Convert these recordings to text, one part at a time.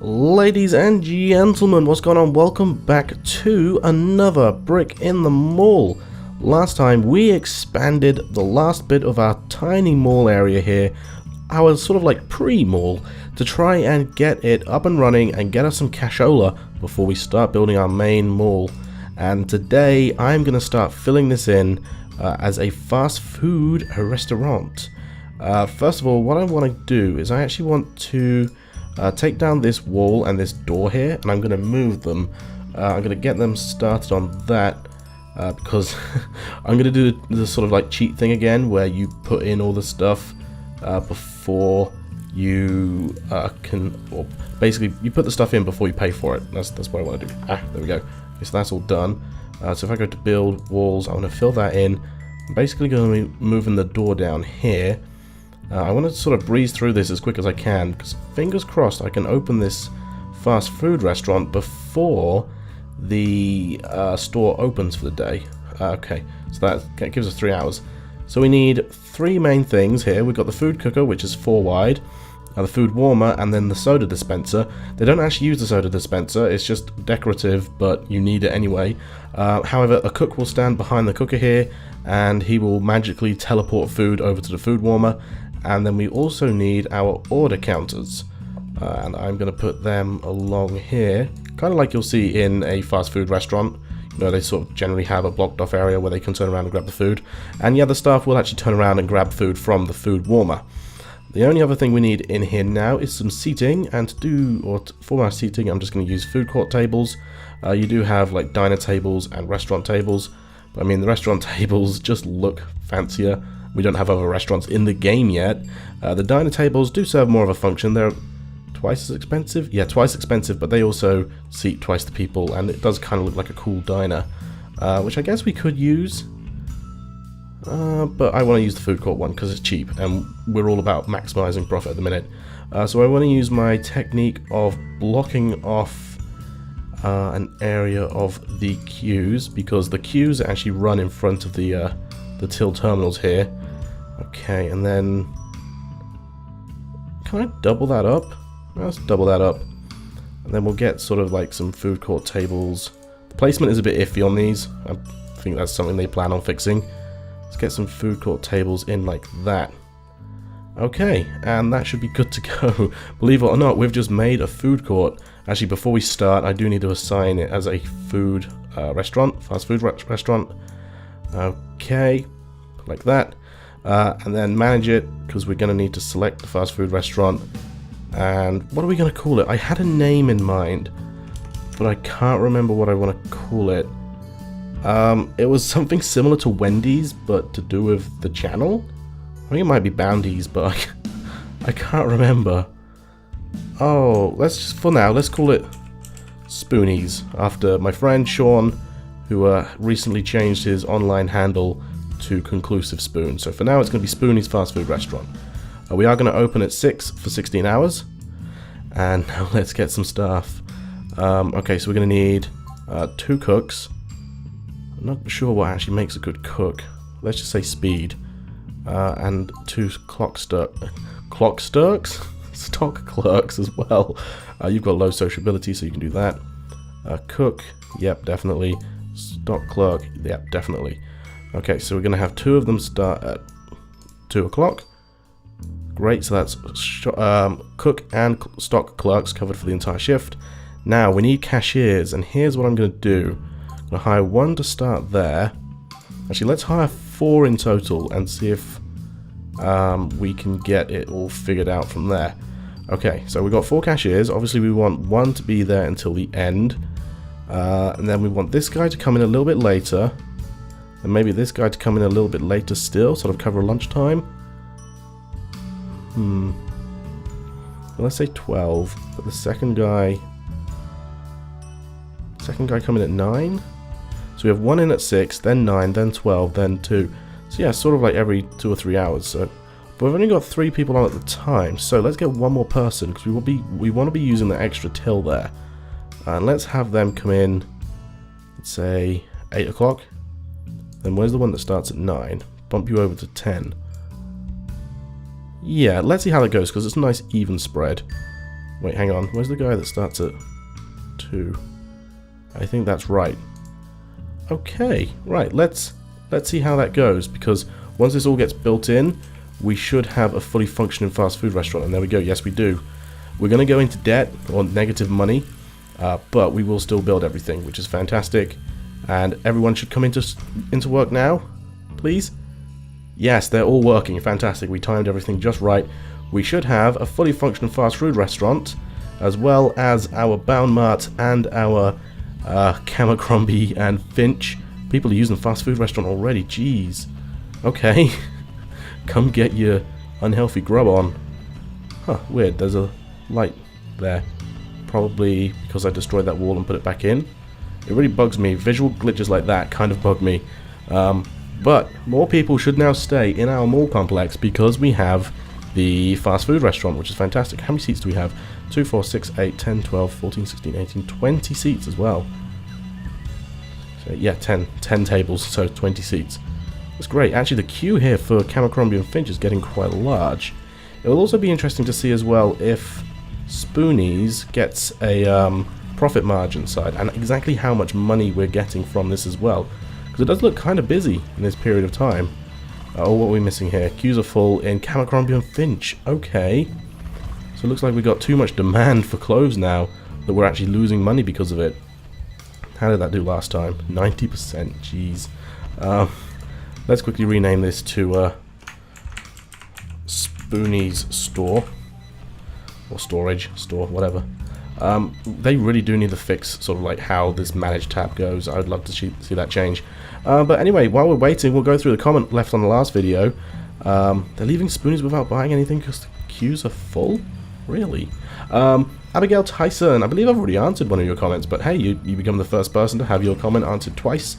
Ladies and gentlemen, what's going on? Welcome back to another Brick in the Mall. Last time we expanded the last bit of our tiny mall area here, our sort of like pre-mall, to try and get it up and running and get us some cashola before we start building our main mall. And today I'm going to start filling this in as a fast food restaurant. First of all, what I want to do is I actually want to take down this wall and this door here, and I'm going to move them. I'm going to get them started on that because I'm going to do the sort of like cheat thing again where you put in all the stuff before you or basically you put the stuff in before you pay for it. That's what I want to do. There we go. Okay, so that's all done. So if I go to build walls, I want to fill that in. I'm basically going to be moving the door down here. I want to sort of breeze through this as quick as I can, because fingers crossed I can open this fast food restaurant before the store opens for the day. Okay, so that gives us 3 hours. So we need 3 main things here. We've got the food cooker, which is 4 wide, the food warmer, and then the soda dispenser. They don't actually use the soda dispenser, it's just decorative, but you need it anyway. However, a cook will stand behind the cooker here, and he will magically teleport food over to the food warmer. And then we also need our order counters, and I'm going to put them along here, kind of like you'll see in a fast food restaurant. You know, they sort of generally have a blocked off area where they can turn around and grab the food, and yeah, the staff will actually turn around and grab food from the food warmer. The only other thing we need in here now is some seating, and for our seating I'm just going to use food court tables. You do have like diner tables and restaurant tables, but I mean the restaurant tables just look fancier. We don't have other restaurants in the game yet. The diner tables do serve more of a function. They're twice as expensive? Yeah, twice expensive, but they also seat twice the people, and it does kind of look like a cool diner, which I guess we could use. But I want to use the food court one because it's cheap, and we're all about maximizing profit at the minute. So I want to use my technique of blocking off an area of the queues, because the queues actually run in front of the till terminals here. Okay, and then can I double that up? Let's double that up, and then we'll get sort of like some food court tables. The placement is a bit iffy on these. I think that's something they plan on fixing. Let's get some food court tables in like that. Okay, and that should be good to go. Believe it or not, we've just made a food court. Actually, before we start, I do need to assign it as a food restaurant, fast food restaurant. Okay, like that, and then manage it, because we're going to need to select the fast food restaurant. And what are we going to call it? I had a name in mind, but I can't remember what I want to call it. It was something similar to Wendy's, but to do with the channel. I think it might be Bounties, but I can't remember. Oh, for now, let's call it Spoonies, after my friend Sean, who recently changed his online handle to Conclusive Spoon. So for now it's going to be Spoony's Fast Food Restaurant. We are going to open at 6 for 16 hours. And now let's get some staff. Okay, so we're going to need 2 cooks. I'm not sure what actually makes a good cook. Let's just say speed. And 2 stock clerks as well. You've got low sociability, so you can do that. Cook, yep, definitely. Stock clerk, yep, definitely. Okay, so we're going to have 2 of them start at 2 o'clock. Great, so that's cook and stock clerks covered for the entire shift. Now, we need cashiers, and here's what I'm going to do. I'm going to hire 1 to start there. Actually, let's hire 4 in total and see if we can get it all figured out from there. Okay, so we've got 4 cashiers. Obviously, we want 1 to be there until the end. And then we want this guy to come in a little bit later, and maybe this guy to come in a little bit later still, sort of cover lunchtime. Well, let's say 12, but the second guy coming at 9. So we have 1 in at 6, then 9, then 12, then 2. So yeah, sort of like every 2 or 3 hours. So, but we've only got 3 people on at the time, so let's get 1 more person, because we want to be using the extra till there. And let's have them come in, let's say 8 o'clock. Then where's the one that starts at 9? Bump you over to 10. Yeah, let's see how that goes, because it's a nice even spread. Wait, hang on. Where's the guy that starts at 2? I think that's right. Okay, right. Let's see how that goes, because once this all gets built in, we should have a fully functioning fast food restaurant. And there we go. Yes, we do. We're going to go into debt or negative money, but we will still build everything, which is fantastic. And everyone should come into work now, please. Yes, they're all working. Fantastic. We timed everything just right. We should have a fully functioning fast food restaurant, as well as our Bound Mart and our Camercrombie and Finch. People are using the fast food restaurant already. Jeez. Okay. Come get your unhealthy grub on. Huh, weird. There's a light there. Probably because I destroyed that wall and put it back in. It really bugs me. Visual glitches like that kind of bug me. But more people should now stay in our mall complex because we have the fast food restaurant, which is fantastic. How many seats do we have? 2, 4, 6, 8, 10, 12, 14, 16, 18, 20 seats as well. So, yeah, 10 tables, so 20 seats. That's great. Actually, the queue here for Camercrombie and Finch is getting quite large. It will also be interesting to see as well if Spoony's gets a profit margin side, and exactly how much money we're getting from this as well. Because it does look kind of busy in this period of time. Oh, what are we missing here? Queues are full in Camercrombie and Finch. Okay. So it looks like we got too much demand for clothes now that we're actually losing money because of it. How did that do last time? 90%. Jeez. Let's quickly rename this to Spoony's store. Or storage, store, whatever. They really do need to fix sort of like how this manage tab goes. I'd love to see that change. But anyway, while we're waiting, we'll go through the comment left on the last video. They're leaving Spoonies without buying anything because the queues are full? Really? Abigail Tyson, I believe I've already answered one of your comments, but hey, you become the first person to have your comment answered twice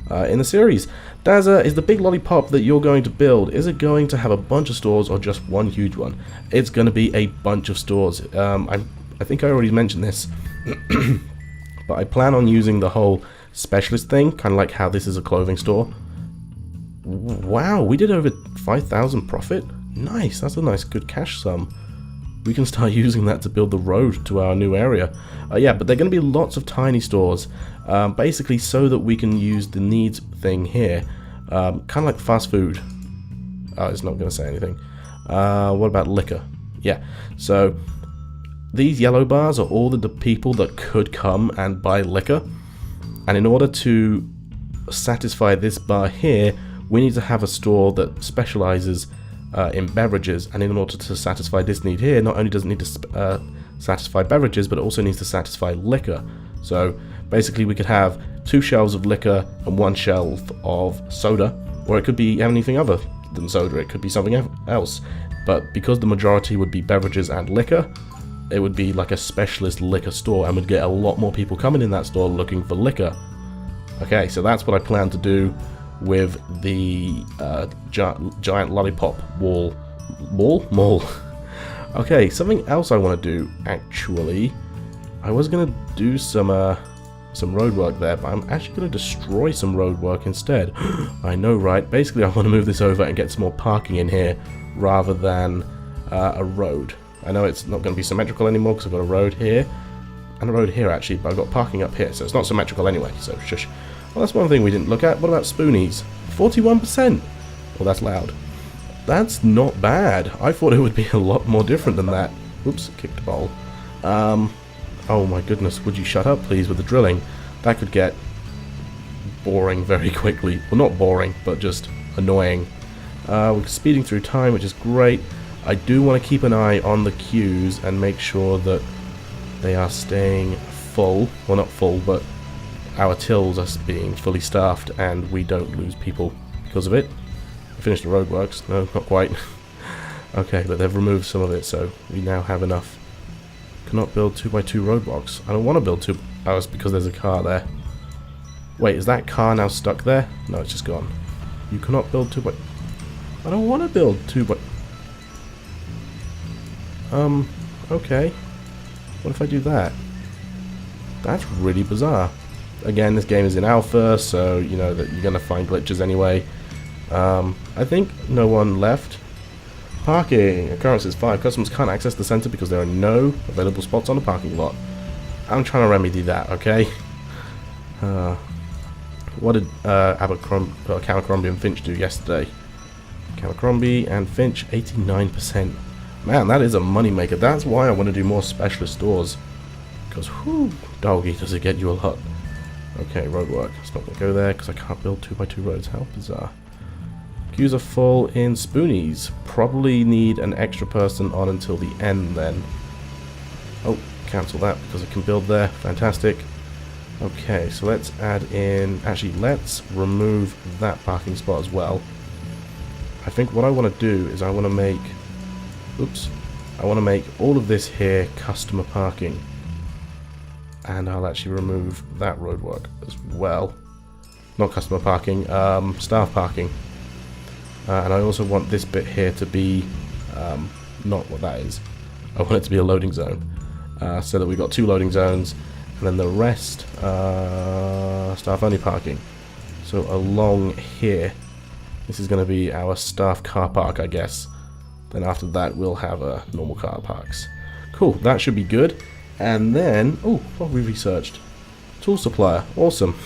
in the series. Dazza, is the big lollipop that you're going to build, is it going to have a bunch of stores or just one huge one? It's going to be a bunch of stores. I think I already mentioned this, but I plan on using the whole specialist thing, kind of like how this is a clothing store. Wow, we did over 5,000 profit. Nice, that's a nice good cash sum. We can start using that to build the road to our new area. Yeah, but they're going to be lots of tiny stores, basically so that we can use the needs thing here, kind of like fast food. Oh, it's not going to say anything. What about liquor? Yeah, so these yellow bars are all the people that could come and buy liquor, and in order to satisfy this bar here, we need to have a store that specializes in beverages, and in order to satisfy this need here, not only does it need to satisfy beverages, but it also needs to satisfy liquor. So basically we could have 2 shelves of liquor and 1 shelf of soda, or it could be anything other than soda, it could be something else. But because the majority would be beverages and liquor, it would be like a specialist liquor store, and we'd get a lot more people coming in that store looking for liquor. Okay, so that's what I plan to do with the giant lollipop mall. Okay, something else I want to do, actually. I was going to do some road work there, but I'm actually going to destroy some road work instead. I know, right? Basically, I want to move this over and get some more parking in here rather than a road. I know it's not going to be symmetrical anymore because I've got a road here and a road here actually, but I've got parking up here, so it's not symmetrical anyway, so shush. Well, that's one thing we didn't look at. What about Spoonies? 41%. Well, that's loud. That's not bad. I thought it would be a lot more different than that. Oops, kicked a bowl. Oh my goodness, would you shut up please with the drilling? That could get boring very quickly. Well, not boring, but just annoying. We're speeding through time, which is great. I do want to keep an eye on the queues and make sure that they are staying full. Well, not full, but our tills are being fully staffed and we don't lose people because of it. I finished the roadworks. No, not quite. Okay, but they've removed some of it, so we now have enough. Cannot build 2x2 roadblocks. I don't want to build 2. Oh, it's because there's a car there. Wait, is that car now stuck there? No, it's just gone. You cannot build 2x... I don't want to build 2x... Okay. What if I do that? That's really bizarre. Again, this game is in alpha, so you know that you're going to find glitches anyway. I think no one left. Parking. Occurrence is 5. Customers can't access the center because there are no available spots on the parking lot. I'm trying to remedy that, okay? What did Abercrombie and Finch do yesterday? Abercrombie and Finch, 89%. Man, that is a moneymaker. That's why I want to do more specialist stores. Because, whoo, doggy, does it get you a lot. Okay, roadwork. It's not going to go there because I can't build 2x2 roads. How bizarre. Queues are full in Spoonies. Probably need an extra person on until the end then. Oh, cancel that because I can build there. Fantastic. Okay, so let's add in... Actually, let's remove that parking spot as well. I think what I want to do is I want to make... Oops. I want to make all of this here customer parking. And I'll actually remove that roadwork as well. Not customer parking, staff parking. And I also want this bit here to be not what that is. I want it to be a loading zone. So that we've got 2 loading zones. And then the rest, staff only parking. So along here, this is going to be our staff car park, I guess. Then after that, we'll have normal car parks. Cool, that should be good. And then, oh, what have we researched? Tool supplier, awesome.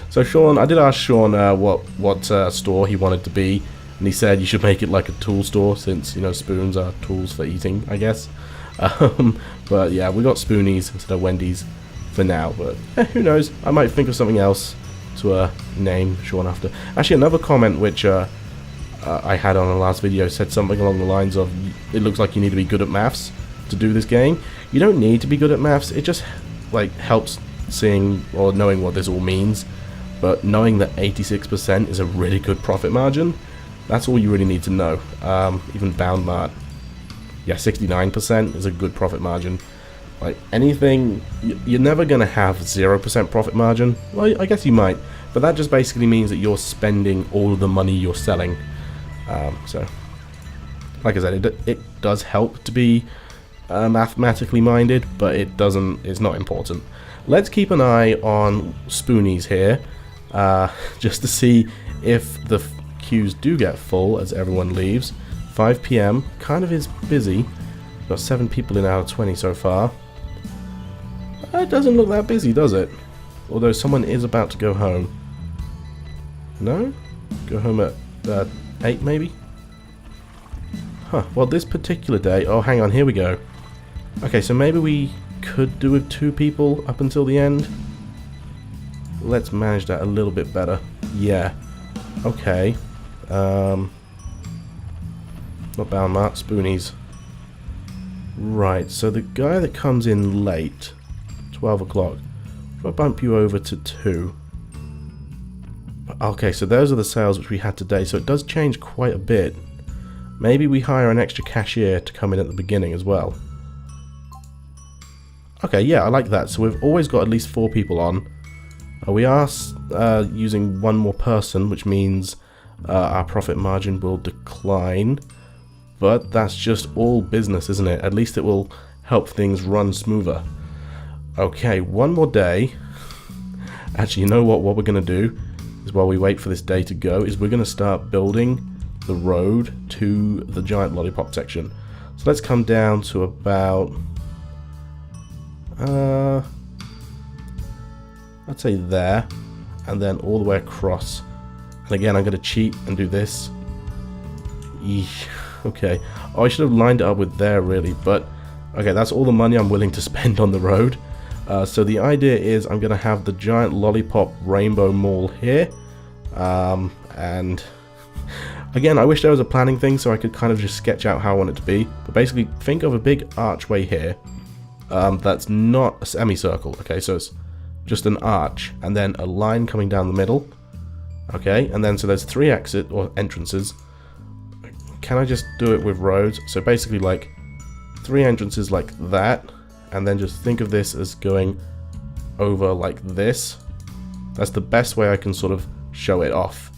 So Sean, I did ask Sean what store he wanted to be, and he said you should make it like a tool store, since, you know, spoons are tools for eating, I guess. But yeah, we got Spoonies instead of Wendy's for now, but who knows, I might think of something else to name Sean after. Actually, another comment which I had on the last video said something along the lines of, it looks like you need to be good at maths to do this game. You don't need to be good at maths, it just like helps seeing or knowing what this all means. But knowing that 86% is a really good profit margin, that's all you really need to know. Even bound mart, yeah, 69% is a good profit margin. Like anything, you're never going to have 0% profit margin. Well, I guess you might, but that just basically means that you're spending all of the money you're selling. So, like I said, it does help to be mathematically minded, but it's not important. Let's keep an eye on Spoonies here, just to see if the queues do get full as everyone leaves. 5 PM, kind of is busy. Got 7 people in out of 20 so far. It doesn't look that busy, does it? Although someone is about to go home. No? Go home at 8 maybe? Huh, well this particular day... Oh, hang on, here we go. Okay, so maybe we could do with 2 people up until the end. Let's manage that a little bit better. Yeah. Okay. Not bound mart, Spoonies. Right, so the guy that comes in late, 12 o'clock, if I bump you over to 2. Okay, so those are the sales which we had today, so it does change quite a bit. Maybe we hire an extra cashier to come in at the beginning as well. Okay, yeah, I like that. So we've always got at least 4 people on. We are using 1 more person, which means our profit margin will decline. But that's just all business, isn't it? At least it will help things run smoother. Okay, 1 more day. Actually, you know what? What we're going to do is, while we wait for this day to go, is we're going to start building the road to the giant lollipop section. So let's come down to about... I'd say there, and then all the way across. And again, I'm going to cheat and do this. Eesh. Okay. Oh, I should have lined it up with there, really. But, okay, that's all the money I'm willing to spend on the road. So the idea is I'm going to have the giant lollipop rainbow mall here. And, again, I wish there was a planning thing so I could kind of just sketch out how I want it to be. But basically, think of a big archway here. That's not a semicircle, okay, so it's just an arch, and then a line coming down the middle, okay, and then so there's 3 exit or entrances. Can I just do it with roads? So basically like 3 entrances like that, and then just think of this as going over like this. That's the best way I can sort of show it off,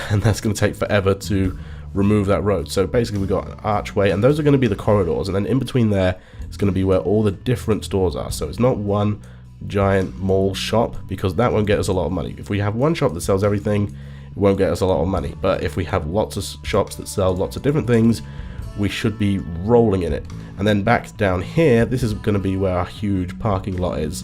and that's going to take forever to remove that road. So basically we've got an archway, and those are going to be the corridors, and then in between there is going to be where all the different stores are. So it's not one giant mall shop, because that won't get us a lot of money. If we have one shop that sells everything, it won't get us a lot of money. But if we have lots of shops that sell lots of different things, we should be rolling in it. And then back down here, this is going to be where our huge parking lot is.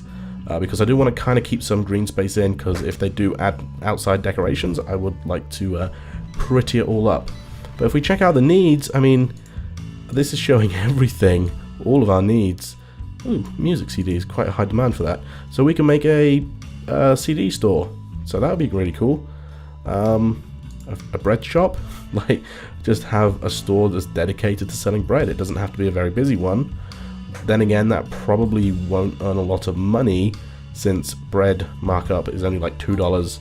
Because I do want to kind of keep some green space in, because if they do add outside decorations, I would like to pretty it all up. But if we check out the needs, I mean, this is showing everything, all of our needs. Ooh, music CDs, quite a high demand for that. So we can make a CD store. So that would be really cool. A bread shop, like just have a store that's dedicated to selling bread. It doesn't have to be a very busy one. Then again, that probably won't earn a lot of money, since bread markup is only like $2.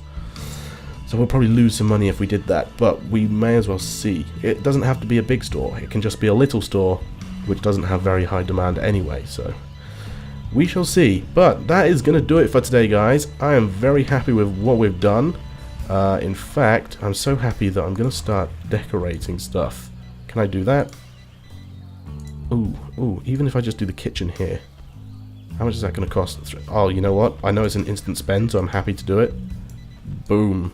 So we'll probably lose some money if we did that, but we may as well see. It doesn't have to be a big store. It can just be a little store, which doesn't have very high demand anyway, so we shall see. But that is going to do it for today, guys. I am very happy with what we've done. In fact, I'm so happy that I'm going to start decorating stuff. Can I do that? Ooh, even if I just do the kitchen here. How much is that going to cost? Oh, you know what? I know it's an instant spend, so I'm happy to do it. Boom.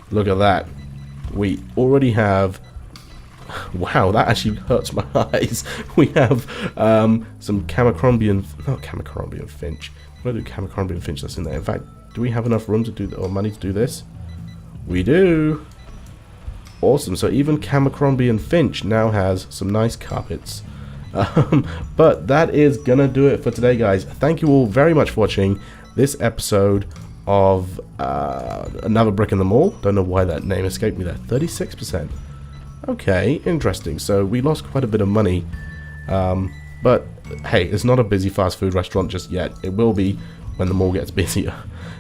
Look at that. We already have... Wow, that actually hurts my eyes. We have some Camercrombian... Not Camercrombian Finch. What do I do Camercrombian Finch that's in there? In fact, do we have enough room to do... or money to do this? We do! Awesome, so even Camercrombian Finch now has some nice carpets. But that is gonna do it for today, guys. Thank you all very much for watching this episode of Another Brick in the Mall. Don't know why that name escaped me there. 36%. Okay, interesting. So we lost quite a bit of money. But hey, it's not a busy fast food restaurant just yet. It will be when the mall gets busier.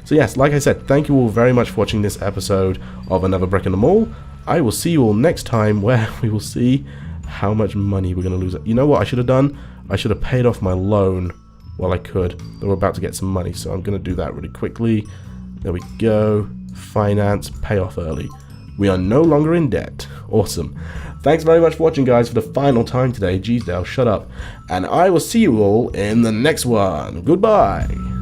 So yes, like I said, thank you all very much for watching this episode of Another Brick in the Mall. I will see you all next time, where we will see how much money we're going to lose. You know what I should have done? I should have paid off my loan while I could. We're about to get some money, so I'm going to do that really quickly. There we go. Finance, pay off early. We are no longer in debt. Awesome. Thanks very much for watching, guys, for the final time today. Geez, Dale, shut up. And I will see you all in the next one. Goodbye.